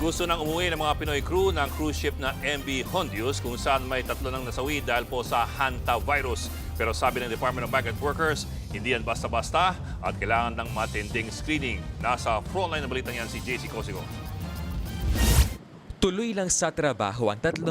Gusto nang umuwi ng mga Pinoy crew ng cruise ship na MV Hondios kung saan may 3 nang nasawi dahil po sa hantavirus. Pero sabi ng Department of Migrant Workers, hindi yan basta-basta at kailangan ng matinding screening. Nasa frontline na balitang yan si JC Cosigo. Tuloy lang sa trabaho ang 38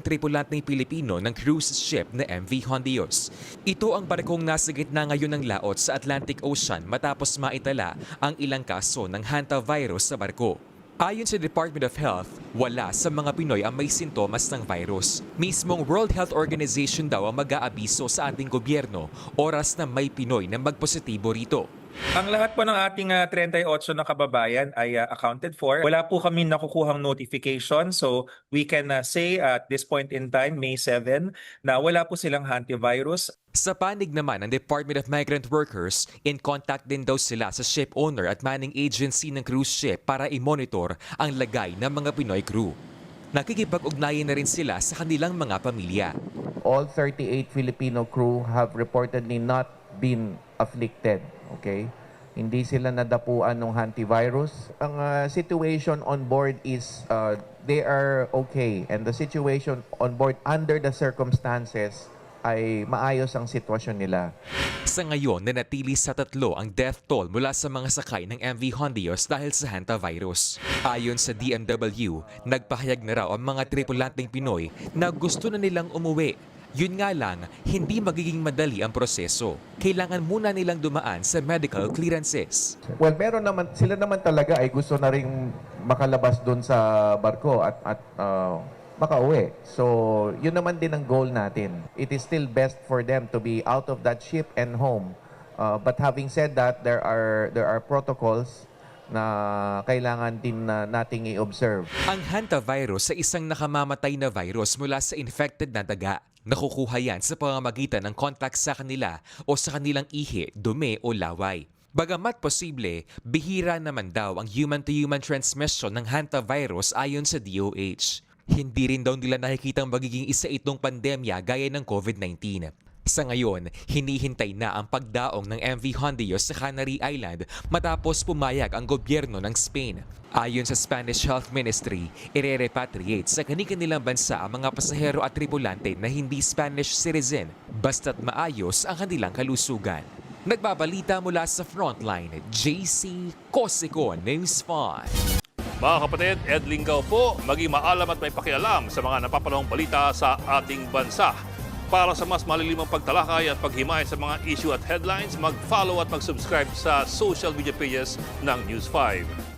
tripulanteng Pilipino ng cruise ship na MV Hondios. Ito ang barkong nasa gitna ngayon ng laot sa Atlantic Ocean matapos maitala ang ilang kaso ng hantavirus sa barko. Ayon sa Department of Health, wala sa mga Pinoy ang may sintomas ng virus. Mismong World Health Organization daw ang mag-aabiso sa ating gobyerno oras na may Pinoy na magpositibo rito. Ang lahat po ng ating 38 na kababayan ay accounted for. Wala po kami nakukuhang notification, so we can say at this point in time, May 7, na wala po silang hantavirus. Sa panig naman ng Department of Migrant Workers, in contact din daw sila sa ship owner at manning agency ng cruise ship para i-monitor ang lagay ng mga Pinoy crew. Nakikipag-ugnayan na rin sila sa kanilang mga pamilya. All 38 Filipino crew have reportedly not been afflicted. Okay? Hindi sila nadapuan ng hantavirus. Ang situation on board is they are okay, and the situation on board under the circumstances ay maayos ang sitwasyon nila. Sa ngayon, nanatili sa 3 ang death toll mula sa mga sakay ng MV Hondios dahil sa hantavirus. Ayon sa DMW, nagpahayag na raw ang mga tripulanteng Pinoy na gusto na nilang umuwi. Yun nga lang, hindi magiging madali ang proseso. Kailangan muna nilang dumaan sa medical clearances. Well, meron naman, sila naman talaga ay gusto na rin makalabas doon sa barko at makauwi. So, yun naman din ang goal natin. It is still best for them to be out of that ship and home. But having said that, there are protocols na kailangan din nating i-observe. Ang hantavirus sa isang nakamamatay na virus mula sa infected na daga. Nakukuha yan sa pamamagitan ng contact sa kanila o sa kanilang ihi, dumi o laway. Bagamat posible, bihira naman daw ang human-to-human transmission ng hantavirus ayon sa DOH. Hindi rin daw nila nakikitang magiging isa itong pandemya gaya ng COVID-19. Sa ngayon, hinihintay na ang pagdaong ng MV Hondios sa Canary Island matapos pumayag ang gobyerno ng Spain. Ayon sa Spanish Health Ministry, ire-repatriate sa kanilang bansa ang mga pasahero at tripulante na hindi Spanish citizen basta't maayos ang kanilang kalusugan. Nagbabalita mula sa Frontline, JC Cosico, News 5. Mga kapatid, Ed Lingaw po, maging maalam at may pakialam sa mga napapanahong balita sa ating bansa. Para sa mas malilimang pagtalakay at paghimay sa mga issue at headlines, mag-follow at mag-subscribe sa social media pages ng News 5.